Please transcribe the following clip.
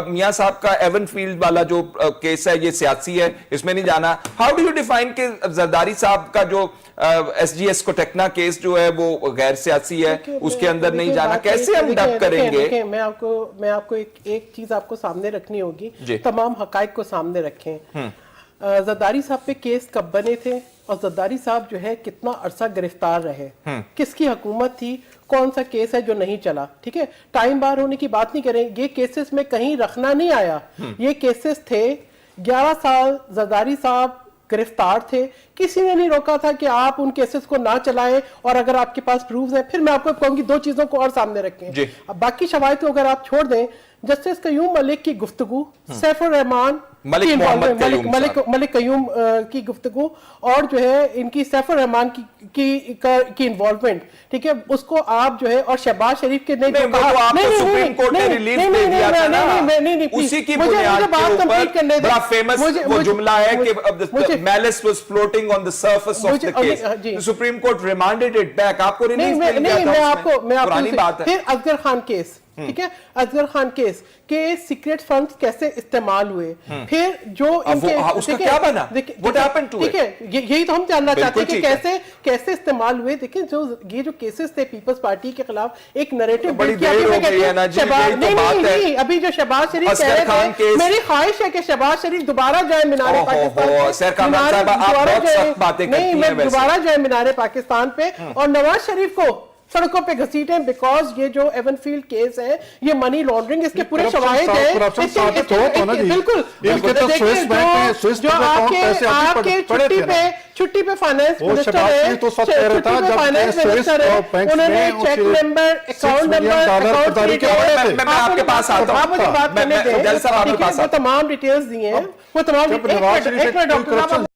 میاں صاحب کا ایون فیلڈ والا جو کیس ہے یہ سیاسی ہے, اس میں نہیں جانا. ہاؤ ڈو یو ڈیفائن کہ زرداری صاحب کا جو ایس جی ایس کو ٹیکنا کیس جو ہے وہ غیر سیاسی ہے, اس کے اندر نہیں جانا, کیسے ہم ڈب کریں گے؟ میں آپ کو ایک چیز آپ کو سامنے رکھنی ہوگی, تمام حقائق کو سامنے رکھیں. زرداری صاحب پہ کیس کب بنے تھے اور زرداری صاحب جو ہے کتنا عرصہ گرفتار رہے, کس کی حکومت تھی, کون سا کیس ہے جو نہیں چلا, ٹھیک ہے. ٹائم بار ہونے کی بات نہیں کریں, یہ کیسز میں کہیں رکھنا نہیں آیا, یہ کیسز تھے. 11 سال زرداری صاحب گرفتار تھے, کسی نے نہیں روکا تھا کہ آپ ان کیسز کو نہ چلائیں, اور اگر آپ کے پاس پروفز ہیں. پھر میں آپ کو کہوں گی 2 چیزوں کو اور سامنے رکھیں. اب باقی شواہد کو اگر آپ چھوڑ دیں, جسٹس قیوم ملک کی گفتگو, سیف الرحمان ملک قیوم کی گفتگو, اور جو ہے ان کی سیف الرحمان کی انوالومنٹ, ٹھیک ہے, اس کو آپ جو ہے, اور شہباز شریف کے نے جو کہا, سپریم کورٹ نے ریلیز دے دیا تھا نا, اسی کی بنیاد کے اوپر بڑا فیمس وہ جملہ ہے کہ malice was floating on the surface of the case. The Supreme Court remanded it back. آپ کو ریلیز دے دیا تھا, پرانی بات ہے. پھر اصغر خان کیس, ٹھیک ہے, اصغر خان کیس کے سیکریٹ فنڈز کیسے استعمال ہوئے, پھر جو ان کے اس کا کیا بنا, what happened to it, ٹھیک ہے, یہی تو ہم جاننا چاہتے ہیں کہ کیسے استعمال ہوئے. دیکھیں یہ جو کیسز تھے پیپلز پارٹی کے خلاف, ایک نریٹو بڑی دیر ہو گئی ہے نا جی, نہیں, ابھی جو شہباز شریف کہہ رہے تھے, میری خواہش ہے کہ شہباز شریف دوبارہ جائے مینار پاکستان پہ, اور نواز شریف کو سڑکوں پہ گھسیٹیں, بیکاز یہ جو ایون فیلڈ کیس ہے یہ منی لانڈرنگ, اس کے پورے شواہد ہیں. بالکل, جو آپ کے چھٹی پہ فائنانس منسٹر ہے, انہوں نے چیک نمبر, اکاؤنٹ نمبر, میں آپ کے پاس آتا ہوں, آپ مجھے بات کرنے دیں, وہ تمام ڈیٹیلز دی ہیں, وہ تمام.